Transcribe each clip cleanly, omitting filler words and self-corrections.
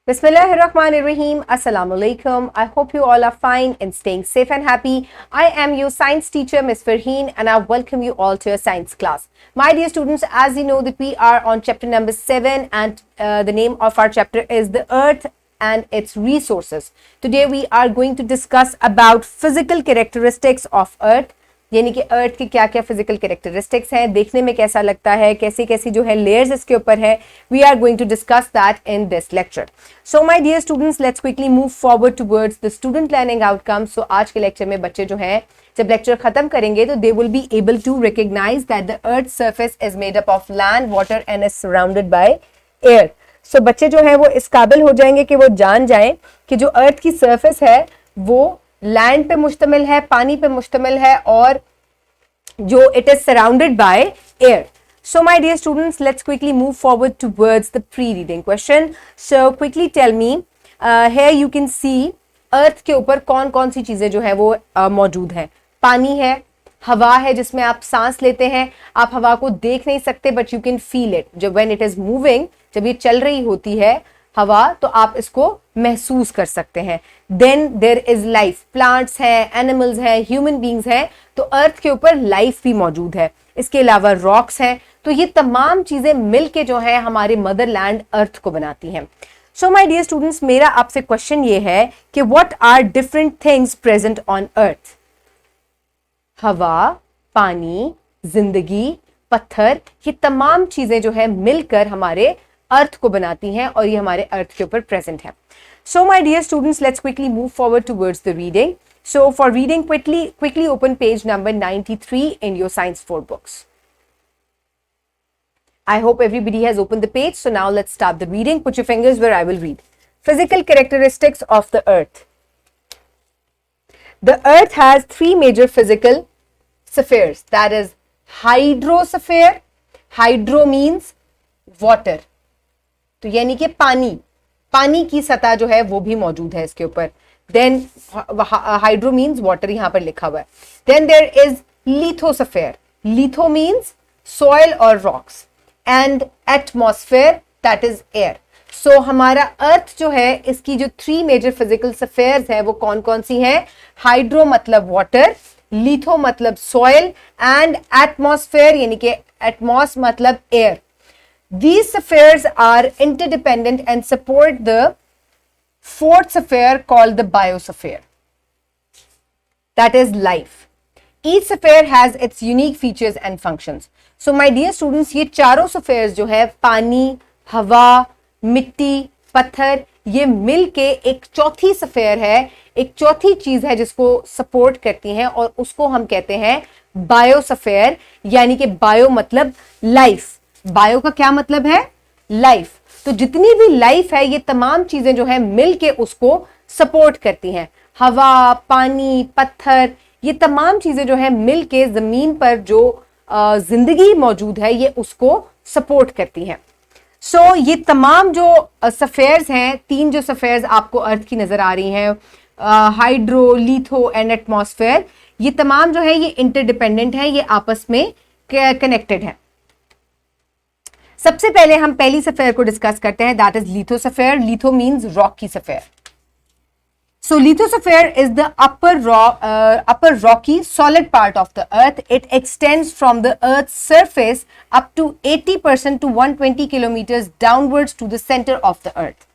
Bismillahirrahmanirrahim. Assalamu alaikum. I hope you all are fine and staying safe and happy. I am your science teacher, Ms. Farheen, and I welcome you all to a science class. My dear students, as you know that we are on chapter number 7 and the name of our chapter is the Earth and its resources. Today we are going to discuss about physical characteristics of Earth. यानी कि अर्थ की क्या क्या physical characteristics हैं, देखने में कैसा लगता है, कैसी कैसी जो है लेयर्स इसके ऊपर है. We are going to discuss that in this lecture. So my dear students, let's quickly move forward towards the student learning outcomes. So आज के लेक्चर में बच्चे जो हैं जब लेक्चर खत्म करेंगे तो they will be able to recognise that the earth surface is made up of land, water and is surrounded by air. So बच्चे जो है वो इस काबिल हो जाएंगे कि वो जान जाएं कि जो अर्थ की सर्फेस है वो लैंड पे मुश्तमिल है, पानी पे मुश्तमिल है और जो it is surrounded by air. So my dear students, let's quickly move forward towards the pre-reading question. So quickly tell me, here you can see अर्थ के ऊपर कौन कौन सी चीजें जो है वो मौजूद है. पानी है, हवा है जिसमें आप सांस लेते हैं. आप हवा को देख नहीं सकते but you can feel it. जब व्हेन इट इज मूविंग, जब ये चल रही होती है हवा, तो आप इसको महसूस कर सकते हैं. Then there is life. Plants हैं, एनिमल्स हैं, ह्यूमन बींग्स हैं, तो अर्थ के ऊपर लाइफ भी मौजूद है. इसके अलावा रॉक्स हैं. तो ये तमाम चीजें मिलके जो है हमारे मदरलैंड अर्थ को बनाती हैं. सो माय डियर स्टूडेंट्स, मेरा आपसे क्वेश्चन ये है कि what are different things present on earth. हवा, पानी, जिंदगी, पत्थर, ये तमाम चीजें जो है मिलकर हमारे अर्थ को बनाती हैं और ये हमारे अर्थ के ऊपर प्रेजेंट है. So my dear students, let's quickly move forward towards the reading. So for reading quickly open page number 93 in your science 4 books. I hope everybody has opened the page. So now let's start the reading. Put your fingers where I will read. Physical characteristics of the earth. The earth has three major physical spheres. That is hydrosphere. Hydro means water. तो यानी कि पानी की सतह जो है वो भी मौजूद है इसके ऊपर. देन हाइड्रो मीन्स वाटर, यहां पर लिखा हुआ है. Then there is lithosphere. Litho means soil और rocks and atmosphere, that is air. So हमारा अर्थ जो है इसकी जो थ्री मेजर फिजिकल स्फेयर्स है वो कौन कौन सी हैं. हाइड्रो मतलब वाटर, लिथो मतलब सॉइल एंड एटमॉस्फेयर यानी कि एटमॉस मतलब air. These spheres are interdependent and support the fourth sphere called the biosphere. That is life. Each sphere has its unique features and functions. So my dear students, ये चारों spheres जो है पानी, हवा, मिट्टी, पत्थर, ये मिलके एक चौथी स्फेयर है, एक चौथी चीज है जिसको सपोर्ट करती हैं और उसको हम कहते हैं बायोस्फीयर. यानी कि बायो मतलब लाइफ. बायो का क्या मतलब है? लाइफ. तो जितनी भी लाइफ है ये तमाम चीजें जो है मिलके उसको सपोर्ट करती हैं. हवा, पानी, पत्थर, ये तमाम चीजें जो है मिलके जमीन पर जो जिंदगी मौजूद है ये उसको सपोर्ट करती हैं. सो ये तमाम जो स्फेयर्स हैं, तीन जो स्फेयर्स आपको अर्थ की नजर आ रही हैं, हाइड्रो, लिथो एंड एटमॉस्फेयर, ये तमाम जो है ये इंटरडिपेंडेंट है, ये आपस में कनेक्टेड है. सबसे पहले हम पहली स्फेयर को डिस्कस करते हैं, that is lithosphere. Litho means Rocky sphere. So lithosphere is the upper rocky solid part of the earth. It extends from the earth's surface up to 80% to 120 kilometers downwards to the center of the earth.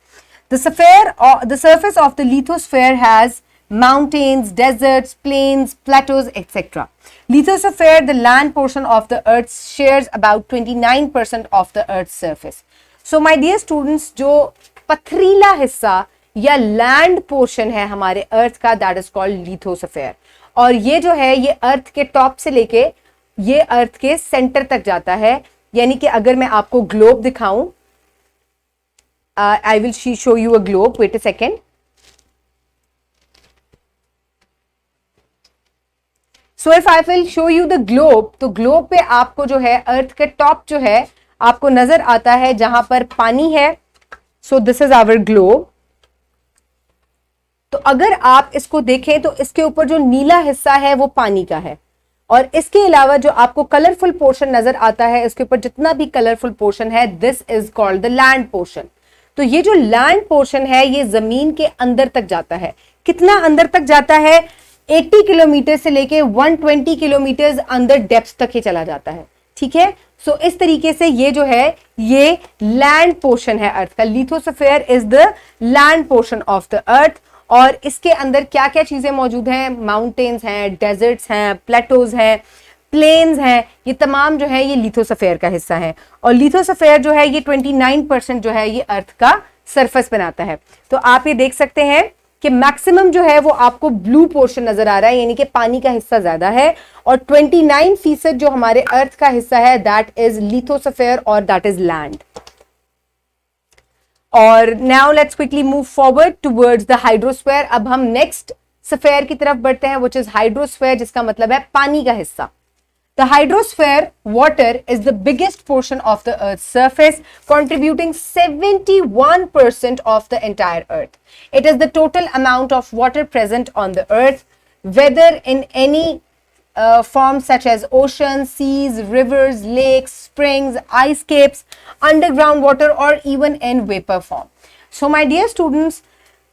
The surface of the lithosphere has mountains, deserts, plains, plateaus, etc. Lithosphere, the land portion of the earth, shares about 29% of the earth's surface. So my dear students, जो पथरीला हिस्सा या land portion है हमारे अर्थ का, that is called lithosphere. और ये जो है ये अर्थ के टॉप से लेके ये अर्थ के सेंटर तक जाता है. यानी कि अगर मैं आपको ग्लोब दिखाऊं, I will show you a globe. Wait a second. So if I will show you the globe, तो ग्लोब पे आपको जो है अर्थ के टॉप जो है आपको नजर आता है जहां पर पानी है. So this is our globe. तो अगर आप इसको देखें तो इसके ऊपर जो नीला हिस्सा है वो पानी का है और इसके अलावा जो आपको कलरफुल पोर्शन नजर आता है इसके ऊपर जितना भी कलरफुल पोर्शन है, this is called the land portion. तो ये जो लैंड पोर्शन है ये जमीन के अंदर तक जाता है। कितना अंदर तक जाता है? 80 किलोमीटर से लेके 120 किलोमीटर अंदर डेप्थ तक ही चला जाता है। ठीक है, सो इस तरीके से ये जो है ये लैंड पोर्शन है अर्थ का। Lithosphere is the land portion of the अर्थ। और इसके अंदर क्या क्या चीजें मौजूद हैं? माउंटेन्स हैं, डेजर्ट्स हैं, प्लेटोज हैं, प्लेन्स हैं, ये तमाम जो है ये लिथोस्फीयर का हिस्सा है। और लिथोस्फीयर जो है ये 29% जो है ये अर्थ का सरफेस बनाता है। तो आप ये देख सकते हैं कि मैक्सिमम जो है वो आपको ब्लू पोर्शन नजर आ रहा है, यानी कि पानी का हिस्सा ज्यादा है। और 29% जो हमारे अर्थ का हिस्सा है दैट इज लिथोस्फीयर और दैट इज लैंड। और now let's quickly move forward towards the hydrosphere. अब हम नेक्स्ट स्फीयर की तरफ बढ़ते हैं व्हिच इज हाइड्रोस्फीयर, जिसका मतलब है पानी का हिस्सा। The hydrosphere water is the biggest portion of the Earth's surface, contributing 71% of the entire Earth. It is the total amount of water present on the Earth, whether in any form such as oceans, seas, rivers, lakes, springs, ice caps, underground water, or even in vapor form. So, my dear students,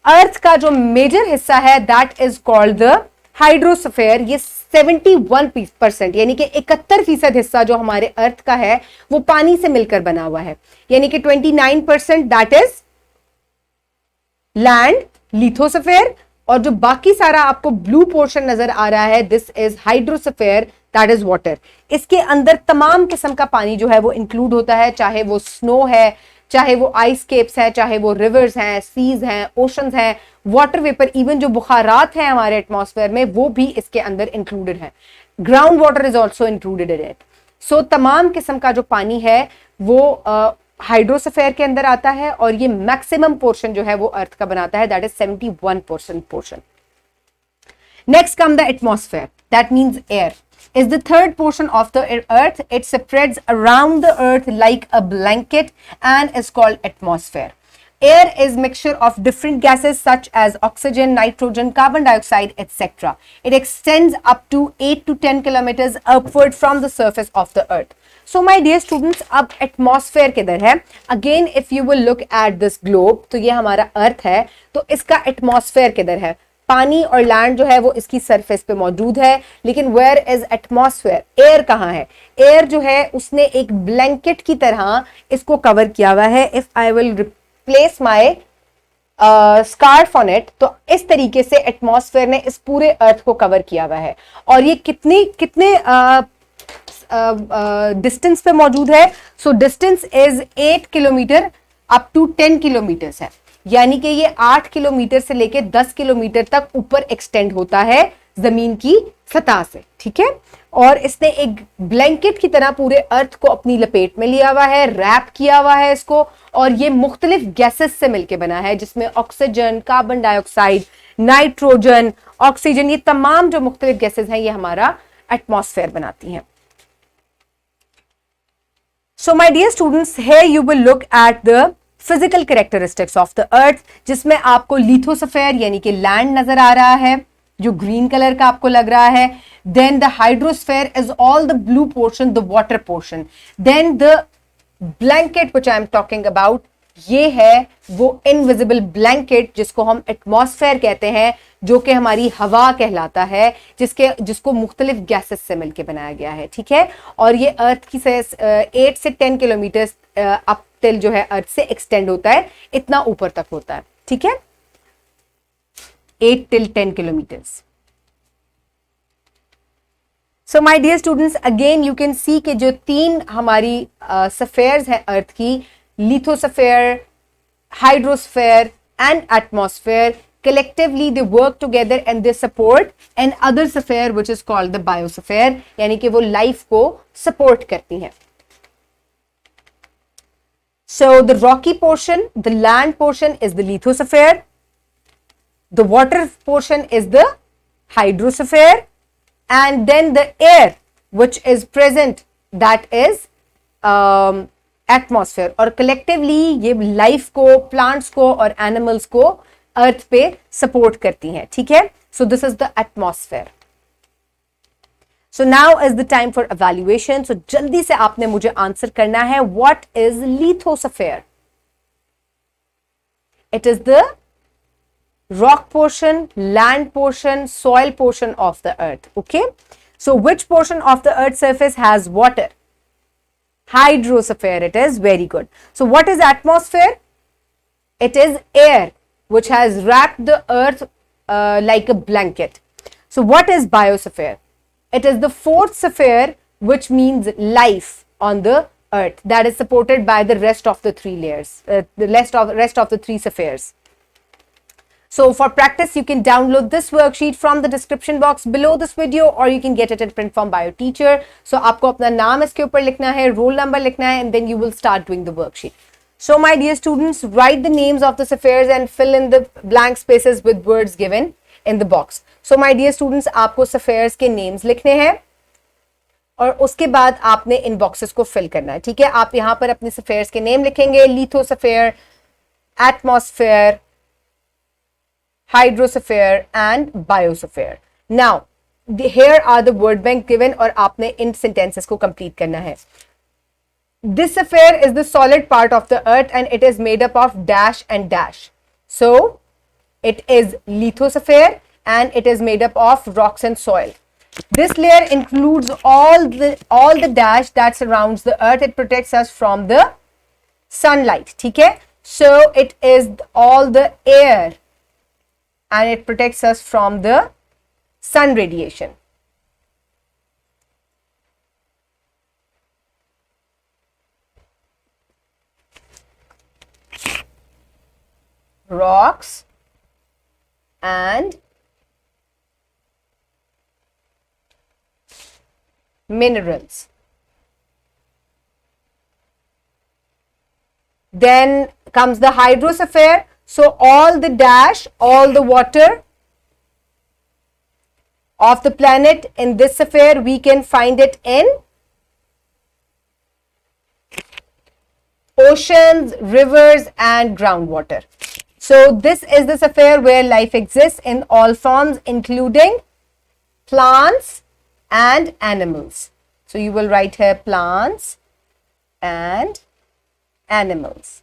Earth का जो major हिस्सा है that is called the hydrosphere. ये 71% यानी कि 71% हिस्सा जो हमारे अर्थ का है वो पानी से मिलकर बना हुआ है, यानी कि 29% दैट इज लैंड लिथोस्फीयर। और जो बाकी सारा आपको ब्लू पोर्शन नजर आ रहा है this is hydrosphere that is water. इसके अंदर तमाम किस्म का पानी जो है वो इंक्लूड होता है, चाहे वो स्नो है, चाहे वो आइस केप्स हैं, चाहे वो रिवर्स हैं, सीज हैं, ओशंस हैं, वाटर वेपर, इवन जो बुखारात हैं हमारे एटमॉस्फेयर में वो भी इसके अंदर इंक्लूडेड है। Ground water is also included in it. So तमाम किस्म का जो पानी है वो हाइड्रोस्फीयर के अंदर आता है और ये मैक्सिमम पोर्शन जो है वो अर्थ का बनाता है that is 71% portion. Next come the atmosphere, that means air is the third portion of the earth. It spreads around the earth like a blanket and is called atmosphere. Air is mixture of different gases such as oxygen, nitrogen, carbon dioxide, etc. It extends up to 8 to 10 kilometers upward from the surface of the earth. So my dear students, अब atmosphere किधर है? Again if you will look at this globe, तो ये हमारा अर्थ है, तो इसका atmosphere किधर है? पानी और लैंड जो है वो इसकी सरफेस पे मौजूद है, लेकिन वेयर इज एटमॉस्फेयर? एयर कहाँ है? एयर जो है उसने एक ब्लैंकेट की तरह इसको कवर किया हुआ है। If I will replace my scarf on it, तो इस तरीके से एटमॉस्फेयर ने इस पूरे अर्थ को कवर किया हुआ है। और ये कितने डिस्टेंस पे मौजूद है? So distance is 8 kilometre up to 10 kilometre है, यानी कि ये 8 किलोमीटर से लेके 10 किलोमीटर तक ऊपर एक्सटेंड होता है जमीन की सतह से। ठीक है, और इसने एक ब्लैंकेट की तरह पूरे अर्थ को अपनी लपेट में लिया हुआ है, रैप किया हुआ है इसको, और ये मुख्तलिफ गैसेस से मिलकर बना है जिसमें oxygen, carbon dioxide, nitrogen, oxygen, ये तमाम जो मुख्तलिफ गैसेस हैं ये हमारा एटमॉस्फेयर बनाती हैं। So my dear students, here you will look at the physical characteristics of the earth, जिसमें आपको लिथोस्फीयर यानी कि लैंड नजर आ रहा है जो ग्रीन कलर का आपको लग रहा है। Then the hydrosphere is all the blue portion, the water portion. Then the blanket which I am talking about, ये है वो इनविजिबल ब्लैंकेट जिसको हम एटमॉस्फेयर कहते हैं, जो कि हमारी हवा कहलाता है, जिसको मुख्तलिफ गैसेस से मिलकर बनाया गया है। ठीक है, और ये अर्थ की 8 से 10 किलोमीटर अप टिल जो है अर्थ से एक्सटेंड होता है, इतना ऊपर तक होता है। ठीक है, 8 till 10 kilometres. So my dear students, again you can see कि जो 3 हमारी स्फीयर्स हैं अर्थ की, lithosphere, hydrosphere and atmosphere, collectively they work together and they support an other sphere which is called the biosphere, यानी कि वो life को support करती हैं। So the rocky portion, the land portion is the lithosphere, the water portion is the hydrosphere, and then the air which is present that is atmosphere। और collectively ये life को, plants को और animals को अर्थ पे support करती हैं। ठीक है, so this is the atmosphere. So now is the time for evaluation. So जल्दी से आपने मुझे आंसर करना है, what is lithosphere? It is the rock portion, land portion, soil portion of the earth. Okay. So which portion of the earth's surface has water? Hydrosphere it is. Very good. So what is atmosphere? It is air which has wrapped the earth like a blanket. So what is biosphere? It is the fourth sphere which means life on the earth, that is supported by the rest of the three layers, the rest of the three spheres. So for practice, you can download this worksheet from the description box below this video, or you can get it in print form by your teacher. So आपको अपना नाम इसके ऊपर लिखना है, roll number लिखना है, and then you will start doing the worksheet. So my dear students, write the names of the spheres and fill in the blank spaces with words given in the box. So my dear students, आपको spheres के names लिखने हैं और उसके बाद आपने इन boxes को fill करना है. ठीक है, आप यहाँ पर अपने स्फेयर्स के नेम लिखेंगे. Lithosphere, atmosphere, hydrosphere and biosphere. Now here are the word bank given और आपने इन sentences को complete करना है. This sphere is the solid part of the earth and it is made up of dash and dash. So it is lithosphere and it is made up of rocks and soil. This layer includes all the dash that surrounds the earth. It protects us from the sunlight. ठीक है? So it is all the air and it protects us from the sun radiation. Rocks and minerals. Then comes the hydrosphere. So all the dash, all the water of the planet in this sphere, we can find it in oceans, rivers and groundwater. So this is the sphere where life exists in all forms, including plants and animals. So you will write here plants and animals.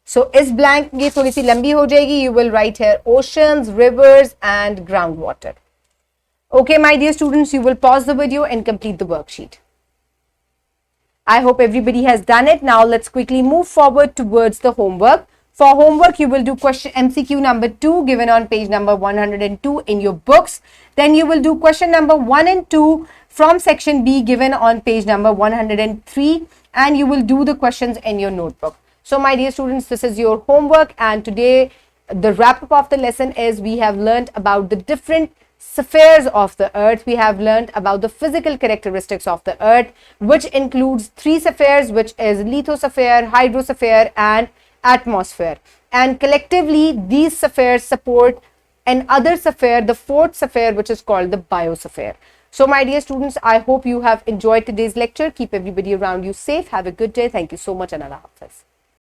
So इस blank ये थोड़ी सी लंबी हो जाएगी. You will write here oceans, rivers and groundwater. Okay, my dear students, you will pause the video and complete the worksheet. I hope everybody has done it. Now let's quickly move forward towards the homework. For homework, you will do question MCQ number 2 given on page number 102 in your books. Then you will do question number 1 and 2 from section B given on page number 103, and you will do the questions in your notebook. So my dear students, this is your homework, and today the wrap up of the lesson is we have learned about the different spheres of the earth. We have learned about the physical characteristics of the earth, which includes 3 spheres, which is lithosphere, hydrosphere and atmosphere. And collectively these spheres support another sphere, the 4th sphere, which is called the biosphere. So my dear students, I hope you have enjoyed today's lecture. Keep everybody around you safe. Have a good day. Thank you so much and Allah Hafiz.